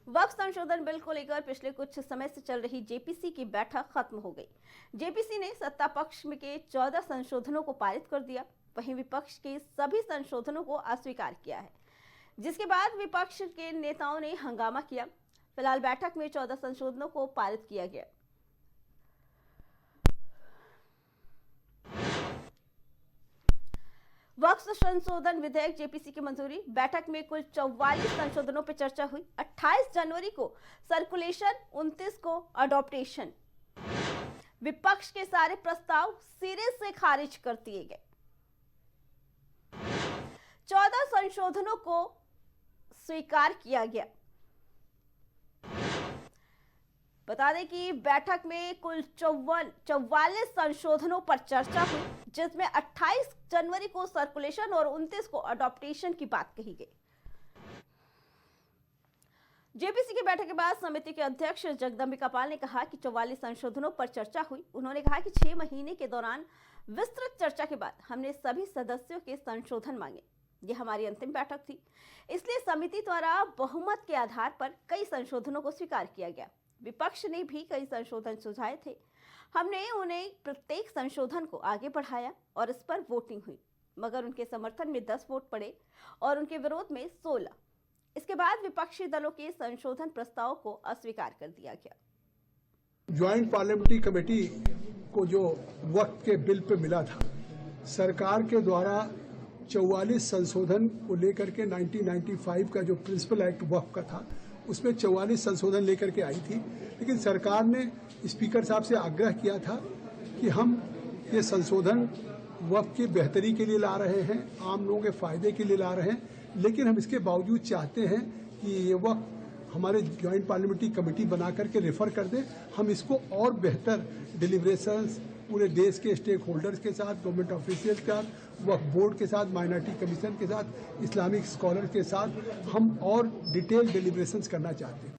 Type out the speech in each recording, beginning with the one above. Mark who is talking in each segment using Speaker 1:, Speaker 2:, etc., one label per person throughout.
Speaker 1: वक्फ संशोधन बिल को लेकर पिछले कुछ समय से चल रही जेपीसी की बैठक खत्म हो गई। जेपीसी ने सत्ता पक्ष के 14 संशोधनों को पारित कर दिया, वहीं विपक्ष के सभी संशोधनों को अस्वीकार किया है, जिसके बाद विपक्ष के नेताओं ने हंगामा किया। फिलहाल बैठक में 14 संशोधनों को पारित किया गया। वक्फ संशोधन विधेयक जेपीसी की मंजूरी। बैठक में कुल 44 संशोधनों पर चर्चा हुई। 28 जनवरी को सर्कुलेशन, 29 को अडॉप्टेशन। विपक्ष के सारे प्रस्ताव सिरे से खारिज कर दिए गए। 14 संशोधनों को स्वीकार किया गया। बता दें कि बैठक में कुल 44 संशोधनों पर चर्चा हुई, जिसमें 28 जनवरी को सर्कुलेशन और 29 को अडॉप्टेशन की बात कही गई। जेपीसी की बैठक के बाद समिति के अध्यक्ष जगदंबिका पाल ने कहा कि 44 संशोधनों पर चर्चा हुई। उन्होंने कहा कि 6 महीने के दौरान विस्तृत चर्चा के बाद हमने सभी सदस्यों के संशोधन मांगे। यह हमारी अंतिम बैठक थी, इसलिए समिति द्वारा बहुमत के आधार पर कई संशोधनों को स्वीकार किया गया। विपक्ष ने भी कई संशोधन सुझाए थे, हमने उन्हें प्रत्येक संशोधन को आगे बढ़ाया और इस पर वोटिंग हुई, मगर उनके समर्थन में 10 वोट पड़े और उनके विरोध में 16। इसके बाद विपक्षी दलों के संशोधन प्रस्ताव को अस्वीकार कर दिया गया।
Speaker 2: ज्वाइंट पार्लियामेंट्री कमेटी को जो वक्त के बिल पे मिला था, सरकार के द्वारा 44 संशोधन को लेकर के 1995 का जो प्रिंसिपल एक्ट वक्फ का था, उसमें 44 संशोधन लेकर के आई थी। लेकिन सरकार ने स्पीकर साहब से आग्रह किया था कि हम ये संशोधन वक्फ की बेहतरी के लिए ला रहे हैं, आम लोगों के फायदे के लिए ला रहे हैं, लेकिन हम इसके बावजूद चाहते हैं कि ये वक्फ हमारे ज्वाइंट पार्लियामेंट्री कमेटी बना करके रेफर कर दें। हम इसको और बेहतर डिलीब्रेशंस पूरे देश के स्टेक होल्डर्स के साथ, गवर्नमेंट ऑफिशियल के साथ, वक्फ बोर्ड के साथ, माइनॉरिटी कमीशन के साथ, इस्लामिक स्कॉलर के साथ हम और डिटेल डिलीब्रेशंस करना चाहते हैं।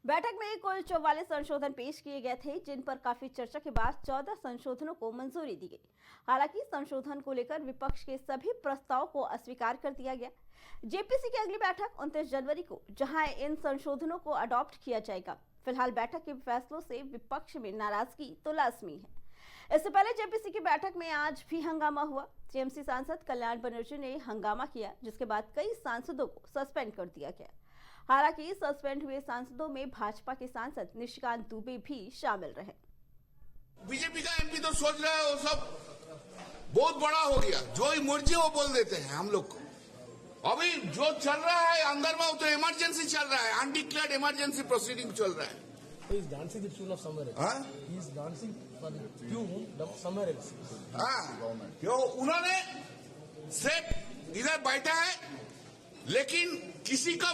Speaker 1: बैठक में कुल 44 संशोधन पेश किए गए थे, जिन पर काफी चर्चा के बाद 14 संशोधनों को मंजूरी दी गई। हालांकि संशोधन को लेकर विपक्ष के सभी प्रस्ताव को अस्वीकार कर दिया गया। जेपीसी की अगली बैठक 29 जनवरी को, जहां इन संशोधनों को अडॉप्ट किया जाएगा। फिलहाल बैठक के फैसलों से विपक्ष में नाराजगी तो लाजमी है। इससे पहले जेपीसी की बैठक में आज भी हंगामा हुआ। टीएमसी सांसद कल्याण बनर्जी ने हंगामा किया, जिसके बाद कई सांसदों को सस्पेंड कर दिया गया। हालांकि सस्पेंड हुए सांसदों में भाजपा के सांसद निशिकांत दुबे भी शामिल रहे।
Speaker 3: बीजेपी का एमपी तो सोच रहा है वो सब बहुत बड़ा हो गया, जो मर्जी वो बोल देते हैं हम लोग को। अभी जो चल रहा है अंदर में, वो तो इमरजेंसी चल रहा है, अनडिक्लेयर्ड इमरजेंसी प्रोसीडिंग चल रहा है।
Speaker 4: He is dancing the tune of somewhere else. He is dancing for the tune of somewhere else.
Speaker 3: क्यों उन्होंने सिर्फ इधर बैठा है, लेकिन किसी का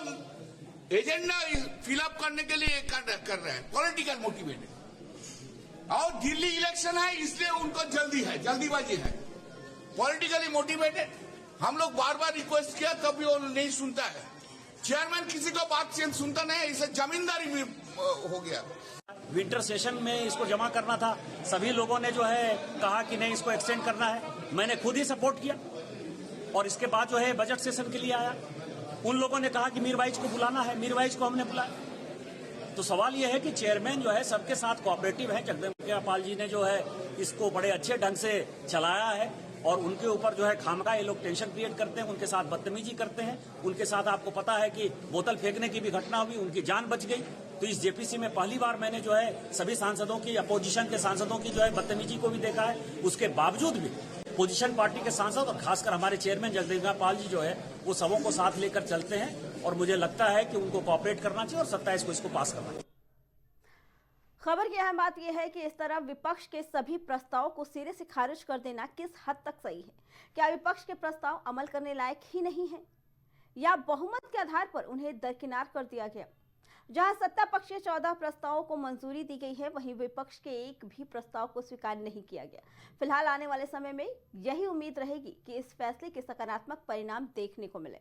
Speaker 3: एजेंडा फिलअप करने के लिए कर रहे हैं, पॉलिटिकल मोटिवेटेड। और दिल्ली इलेक्शन है, इसलिए उनको जल्दीबाजी है, पॉलिटिकली मोटिवेटेड। हम लोग बार बार रिक्वेस्ट किया, तभी वो नहीं सुनता है। चेयरमैन किसी को बात सुनता नहीं है, इसे जमींदारी में हो गया।
Speaker 5: विंटर सेशन में इसको जमा करना था, सभी लोगों ने जो है कहा कि नहीं इसको एक्सटेंड करना है। मैंने खुद ही सपोर्ट किया और इसके बाद जो है बजट सेशन के लिए आया। उन लोगों ने कहा कि मीरवाइज को बुलाना है, मीरवाइज को हमने बुलाया। तो सवाल यह है कि चेयरमैन जो है सबके साथ कोऑपरेटिव है। जगदंबिका पाल जी ने जो है इसको बड़े अच्छे ढंग से चलाया है और उनके ऊपर जो है खामखा ये लोग टेंशन क्रिएट करते हैं, उनके साथ बदतमीजी करते हैं। उनके साथ आपको पता है कि बोतल फेंकने की भी घटना हुई, उनकी जान बच गई। तो इस जेपीसी में पहली बार मैंने जो है सभी सांसदों की, अपोजिशन के सांसदों की जो है बदतमीजी को भी देखा है। उसके बावजूद भी पोजीशन पार्टी के सांसद और खासकर हमारे चेयरमैन जगदंबिका पाल जी जो है वो सबों को साथ लेकर चलते हैं और मुझे लगता है कि उनको कोऑपरेट करना चाहिए और 27 को इसको पास करना चाहिए।
Speaker 1: खबर की अहम बात यह है कि इस तरह विपक्ष के सभी प्रस्तावों को सिरे से खारिज कर देना किस हद तक सही है? क्या विपक्ष के प्रस्ताव अमल करने लायक ही नहीं है, या बहुमत के आधार पर उन्हें दरकिनार कर दिया गया? जहां सत्ता पक्ष के 14 प्रस्तावों को मंजूरी दी गई है, वहीं विपक्ष के एक भी प्रस्ताव को स्वीकार नहीं किया गया। फिलहाल आने वाले समय में यही उम्मीद रहेगी कि इस फैसले के सकारात्मक परिणाम देखने को मिले।